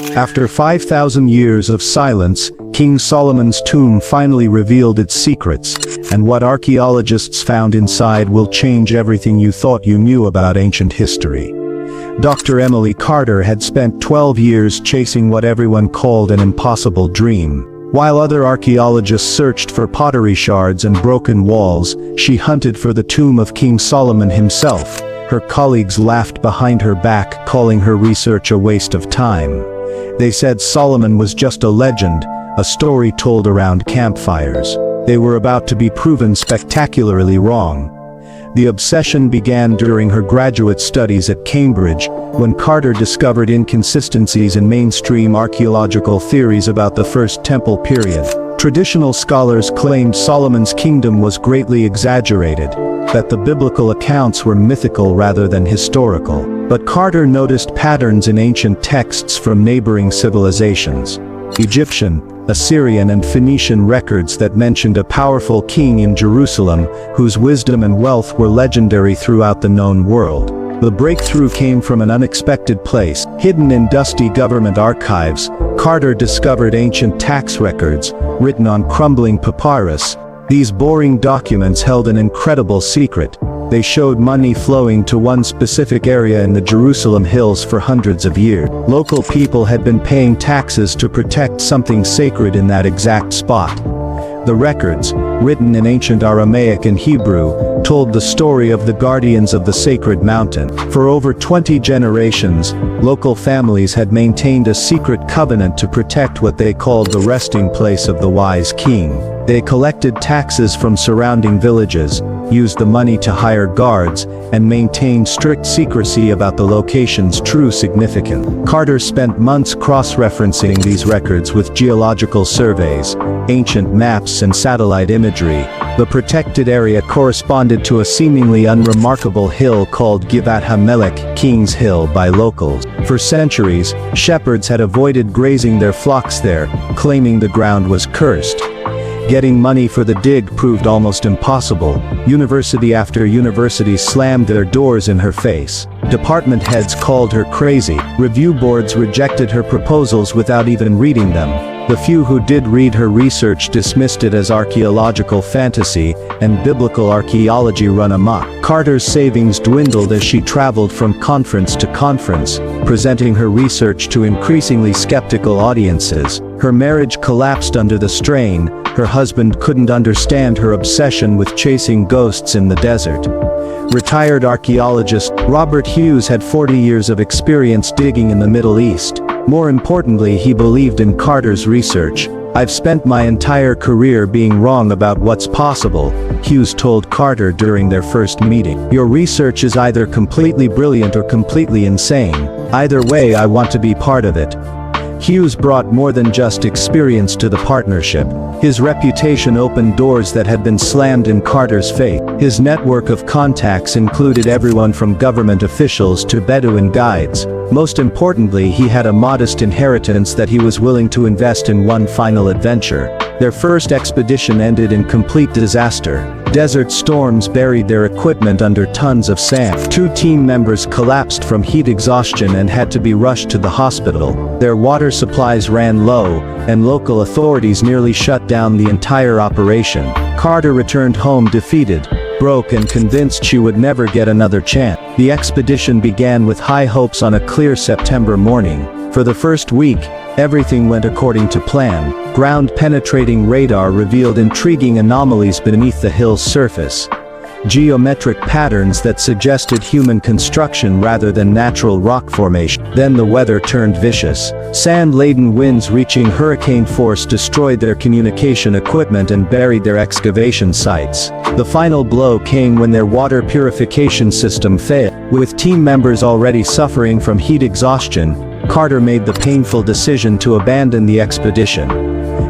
After 5,000 years of silence, King Solomon's tomb finally revealed its secrets, and what archaeologists found inside will change everything you thought you knew about ancient history. Dr. Emily Carter had spent 12 years chasing what everyone called an impossible dream. While other archaeologists searched for pottery shards and broken walls, she hunted for the tomb of King Solomon himself. Her colleagues laughed behind her back, calling her research a waste of time. They said Solomon was just a legend, a story told around campfires. They were about to be proven spectacularly wrong. The obsession began during her graduate studies at Cambridge, when Carter discovered inconsistencies in mainstream archaeological theories about the First Temple period. Traditional scholars claimed Solomon's kingdom was greatly exaggerated, that the biblical accounts were mythical rather than historical. But Carter noticed patterns in ancient texts from neighboring civilizations. Egyptian, Assyrian and Phoenician records that mentioned a powerful king in Jerusalem, whose wisdom and wealth were legendary throughout the known world. The breakthrough came from an unexpected place. Hidden in dusty government archives, Carter discovered ancient tax records, written on crumbling papyrus. These boring documents held an incredible secret. They showed money flowing to one specific area in the Jerusalem hills for hundreds of years. Local people had been paying taxes to protect something sacred in that exact spot. The records, written in ancient Aramaic and Hebrew, told the story of the guardians of the sacred mountain. For over 20 generations, local families had maintained a secret covenant to protect what they called the resting place of the wise king. They collected taxes from surrounding villages, used the money to hire guards, and maintained strict secrecy about the location's true significance. Carter spent months cross-referencing these records with geological surveys, ancient maps and satellite imagery. The protected area corresponded to a seemingly unremarkable hill called Givat HaMelech, King's Hill by locals. For centuries, shepherds had avoided grazing their flocks there, claiming the ground was cursed. Getting money for the dig proved almost impossible. University after university slammed their doors in her face. Department heads called her crazy. Review boards rejected her proposals without even reading them. The few who did read her research dismissed it as archaeological fantasy, and biblical archaeology run amok. Carter's savings dwindled as she traveled from conference to conference, presenting her research to increasingly skeptical audiences. Her marriage collapsed under the strain. Her husband couldn't understand her obsession with chasing ghosts in the desert. Retired archaeologist Robert Hughes had 40 years of experience digging in the Middle East. More importantly, he believed in Carter's research. "I've spent my entire career being wrong about what's possible," Hughes told Carter during their first meeting. "Your research is either completely brilliant or completely insane. Either way, I want to be part of it." Hughes brought more than just experience to the partnership. His reputation opened doors that had been slammed in Carter's face. His network of contacts included everyone from government officials to Bedouin guides. Most importantly, he had a modest inheritance that he was willing to invest in one final adventure. Their first expedition ended in complete disaster. Desert storms buried their equipment under tons of sand. 2 team members collapsed from heat exhaustion and had to be rushed to the hospital. Their water supplies ran low, and local authorities nearly shut down the entire operation. Carter returned home defeated, broke and convinced she would never get another chance. The expedition began with high hopes on a clear September morning. For the first week, everything went according to plan. Ground-penetrating radar revealed intriguing anomalies beneath the hill's surface. Geometric patterns that suggested human construction rather than natural rock formation. Then the weather turned vicious. Sand-laden winds reaching hurricane force destroyed their communication equipment and buried their excavation sites. The final blow came when their water purification system failed. With team members already suffering from heat exhaustion, Carter made the painful decision to abandon the expedition.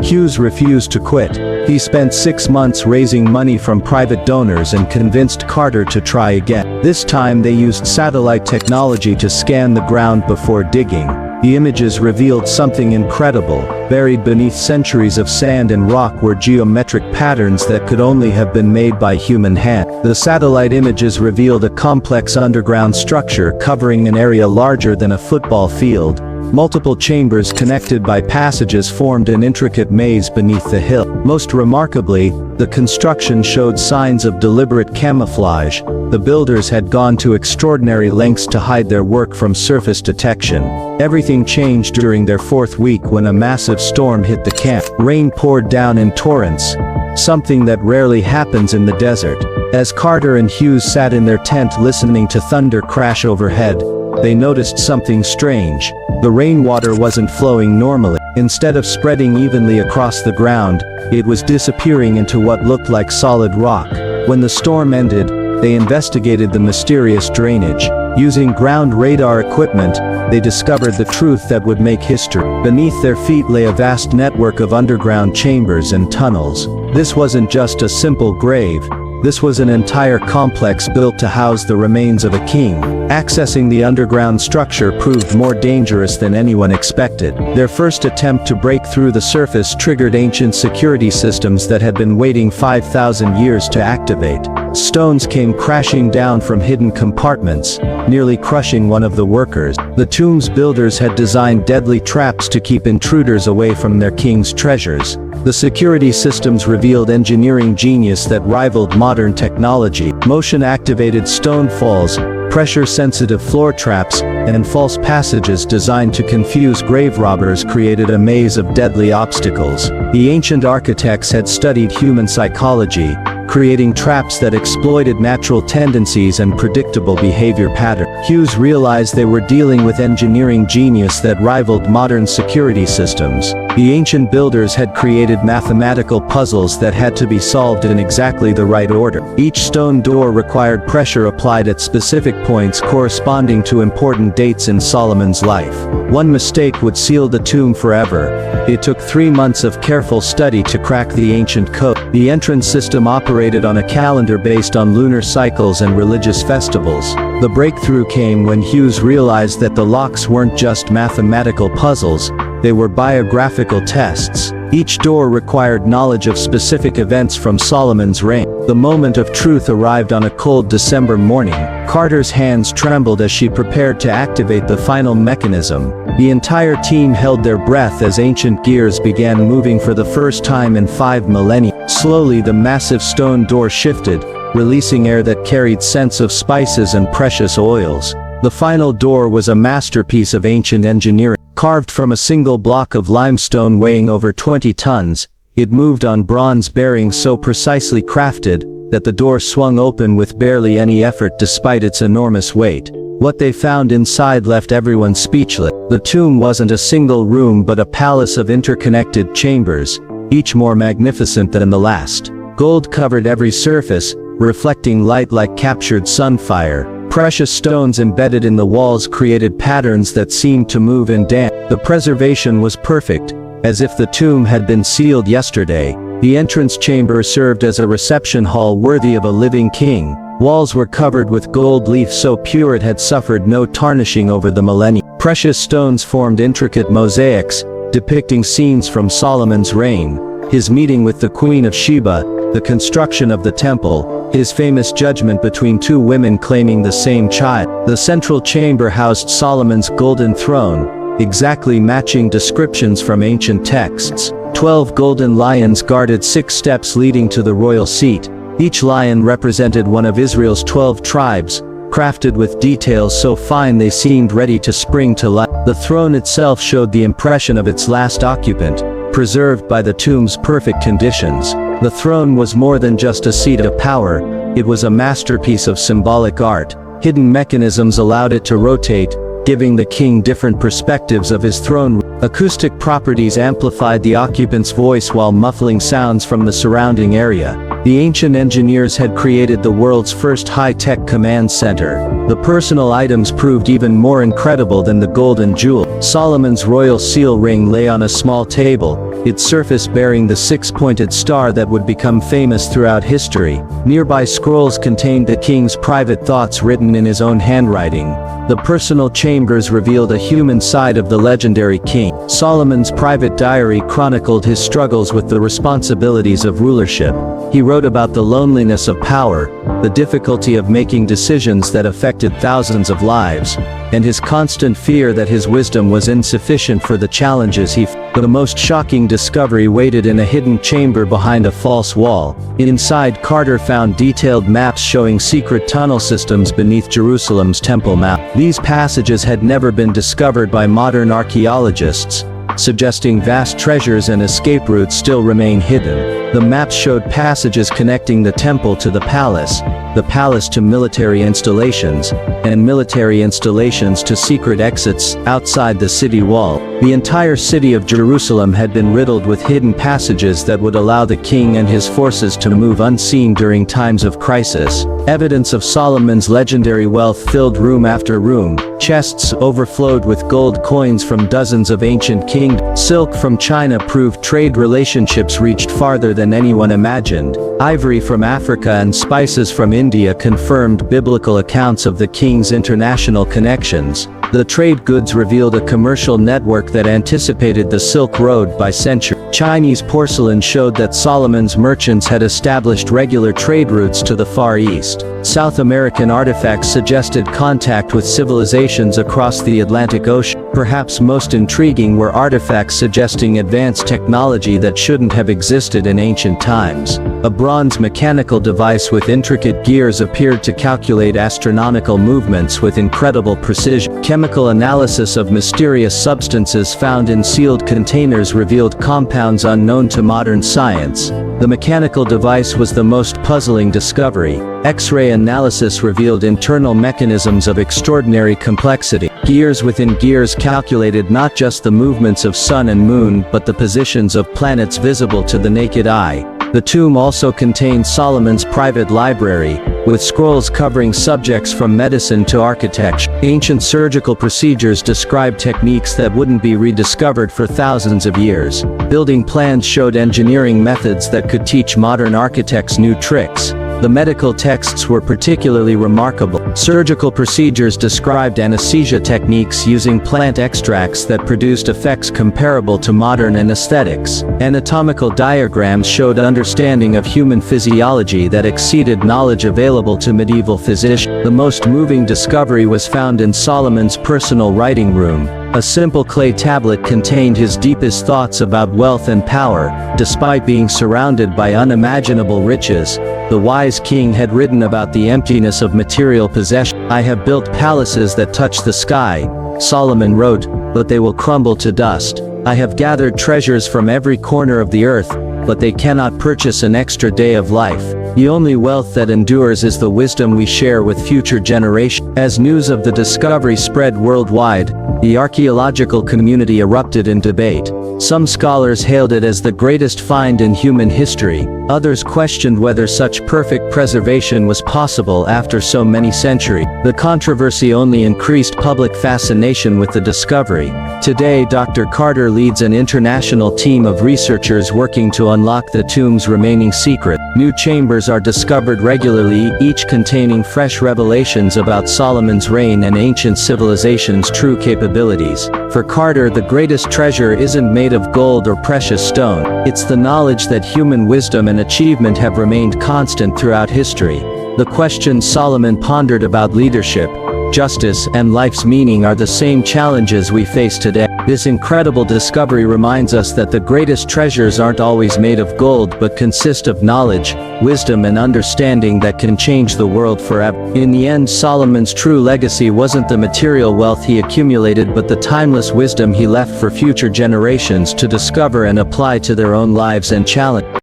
Hughes refused to quit. He spent 6 months raising money from private donors and convinced Carter to try again. This time they used satellite technology to scan the ground before digging. The images revealed something incredible. Buried beneath centuries of sand and rock were geometric patterns that could only have been made by human hand. The satellite images revealed a complex underground structure covering an area larger than a football field. Multiple chambers connected by passages formed an intricate maze beneath the hill. Most remarkably, the construction showed signs of deliberate camouflage. The builders had gone to extraordinary lengths to hide their work from surface detection. Everything changed during their fourth week when a massive storm hit the camp. Rain poured down in torrents, something that rarely happens in the desert. As Carter and Hughes sat in their tent listening to thunder crash overhead, they noticed something strange. The rainwater wasn't flowing normally. Instead of spreading evenly across the ground, it was disappearing into what looked like solid rock. When the storm ended, they investigated the mysterious drainage. Using ground radar equipment, they discovered the truth that would make history. Beneath their feet lay a vast network of underground chambers and tunnels. This wasn't just a simple grave. This was an entire complex built to house the remains of a king. Accessing the underground structure proved more dangerous than anyone expected. Their first attempt to break through the surface triggered ancient security systems that had been waiting 5,000 years to activate. Stones came crashing down from hidden compartments, nearly crushing one of the workers. The tomb's builders had designed deadly traps to keep intruders away from their king's treasures. The security systems revealed engineering genius that rivaled modern technology. Motion-activated stone falls, pressure-sensitive floor traps, and false passages designed to confuse grave robbers created a maze of deadly obstacles. The ancient architects had studied human psychology, creating traps that exploited natural tendencies and predictable behavior patterns. Hughes realized they were dealing with engineering genius that rivaled modern security systems. The ancient builders had created mathematical puzzles that had to be solved in exactly the right order. Each stone door required pressure applied at specific points corresponding to important dates in Solomon's life. One mistake would seal the tomb forever. It took 3 months of careful study to crack the ancient code. The entrance system operated on a calendar based on lunar cycles and religious festivals. The breakthrough came when Hughes realized that the locks weren't just mathematical puzzles, they were biographical tests. Each door required knowledge of specific events from Solomon's reign. The moment of truth arrived on a cold December morning. Carter's hands trembled as she prepared to activate the final mechanism. The entire team held their breath as ancient gears began moving for the first time in 5 millennia. Slowly the massive stone door shifted, releasing air that carried scents of spices and precious oils. The final door was a masterpiece of ancient engineering. Carved from a single block of limestone weighing over 20 tons, it moved on bronze bearings so precisely crafted that the door swung open with barely any effort despite its enormous weight. What they found inside left everyone speechless. The tomb wasn't a single room but a palace of interconnected chambers, each more magnificent than the last. Gold covered every surface, reflecting light like captured sunfire. Precious stones embedded in the walls created patterns that seemed to move and dance. The preservation was perfect, as if the tomb had been sealed yesterday. The entrance chamber served as a reception hall worthy of a living king. Walls were covered with gold leaf so pure it had suffered no tarnishing over the millennia. Precious stones formed intricate mosaics, depicting scenes from Solomon's reign, his meeting with the Queen of Sheba, the construction of the temple, his famous judgment between 2 women claiming the same child. The central chamber housed Solomon's golden throne, exactly matching descriptions from ancient texts. 12 golden lions guarded 6 steps leading to the royal seat. Each lion represented one of Israel's 12 tribes, crafted with details so fine they seemed ready to spring to life. The throne itself showed the impression of its last occupant, preserved by the tomb's perfect conditions. The throne was more than just a seat of power, it was a masterpiece of symbolic art. Hidden mechanisms allowed it to rotate, giving the king different perspectives of his throne. Acoustic properties amplified the occupant's voice while muffling sounds from the surrounding area. The ancient engineers had created the world's first high-tech command center. The personal items proved even more incredible than the golden jewel. Solomon's royal seal ring lay on a small table, its surface bearing the six-pointed star that would become famous throughout history. Nearby scrolls contained the king's private thoughts written in his own handwriting. The personal chambers revealed a human side of the legendary king. Solomon's private diary chronicled his struggles with the responsibilities of rulership. He wrote about the loneliness of power, the difficulty of making decisions that affected thousands of lives, and his constant fear that his wisdom was insufficient for the challenges he faced. The most shocking discovery waited in a hidden chamber behind a false wall. Inside, Carter found detailed maps showing secret tunnel systems beneath Jerusalem's Temple Mount. These passages had never been discovered by modern archaeologists, suggesting vast treasures and escape routes still remain hidden. The maps showed passages connecting the temple to the palace to military installations, and military installations to secret exits outside the city wall. The entire city of Jerusalem had been riddled with hidden passages that would allow the king and his forces to move unseen during times of crisis. Evidence of Solomon's legendary wealth filled room after room. Chests overflowed with gold coins from dozens of ancient kingdoms. Silk from China proved trade relationships reached farther than anyone imagined. Ivory from Africa and spices from India confirmed biblical accounts of the king's international connections. The trade goods revealed a commercial network that anticipated the Silk Road by centuries. Chinese porcelain showed that Solomon's merchants had established regular trade routes to the Far East. South American artifacts suggested contact with civilizations across the Atlantic Ocean. Perhaps most intriguing were artifacts suggesting advanced technology that shouldn't have existed in ancient times. A bronze mechanical device with intricate gears appeared to calculate astronomical movements with incredible precision. Chemical analysis of mysterious substances found in sealed containers revealed compounds unknown to modern science. The mechanical device was the most puzzling discovery. X-ray analysis revealed internal mechanisms of extraordinary complexity. Gears within gears calculated not just the movements of sun and moon but the positions of planets visible to the naked eye. The tomb also contained Solomon's private library, with scrolls covering subjects from medicine to architecture. Ancient surgical procedures described techniques that wouldn't be rediscovered for thousands of years. Building plans showed engineering methods that could teach modern architects new tricks. The medical texts were particularly remarkable. Surgical procedures described anesthesia techniques using plant extracts that produced effects comparable to modern anesthetics. Anatomical diagrams showed understanding of human physiology that exceeded knowledge available to medieval physicians. The most moving discovery was found in Solomon's personal writing room. A simple clay tablet contained his deepest thoughts about wealth and power. Despite being surrounded by unimaginable riches, the wise king had written about the emptiness of material possession. "I have built palaces that touch the sky," Solomon wrote, "but they will crumble to dust. I have gathered treasures from every corner of the earth, but they cannot purchase an extra day of life. The only wealth that endures is the wisdom we share with future generations." As news of the discovery spread worldwide, the archaeological community erupted in debate. Some scholars hailed it as the greatest find in human history. Others questioned whether such perfect preservation was possible after so many centuries. The controversy only increased public fascination with the discovery. Today, Dr. Carter leads an international team of researchers working to unlock the tomb's remaining secret. New chambers are discovered regularly, each containing fresh revelations about Solomon's reign and ancient civilization's true capabilities. For Carter, the greatest treasure isn't made of gold or precious stone. It's the knowledge that human wisdom and achievement have remained constant throughout history. The questions Solomon pondered about leadership, justice, and life's meaning are the same challenges we face today. This incredible discovery reminds us that the greatest treasures aren't always made of gold but consist of knowledge, wisdom, and understanding that can change the world forever. In the end, Solomon's true legacy wasn't the material wealth he accumulated but the timeless wisdom he left for future generations to discover and apply to their own lives and challenges.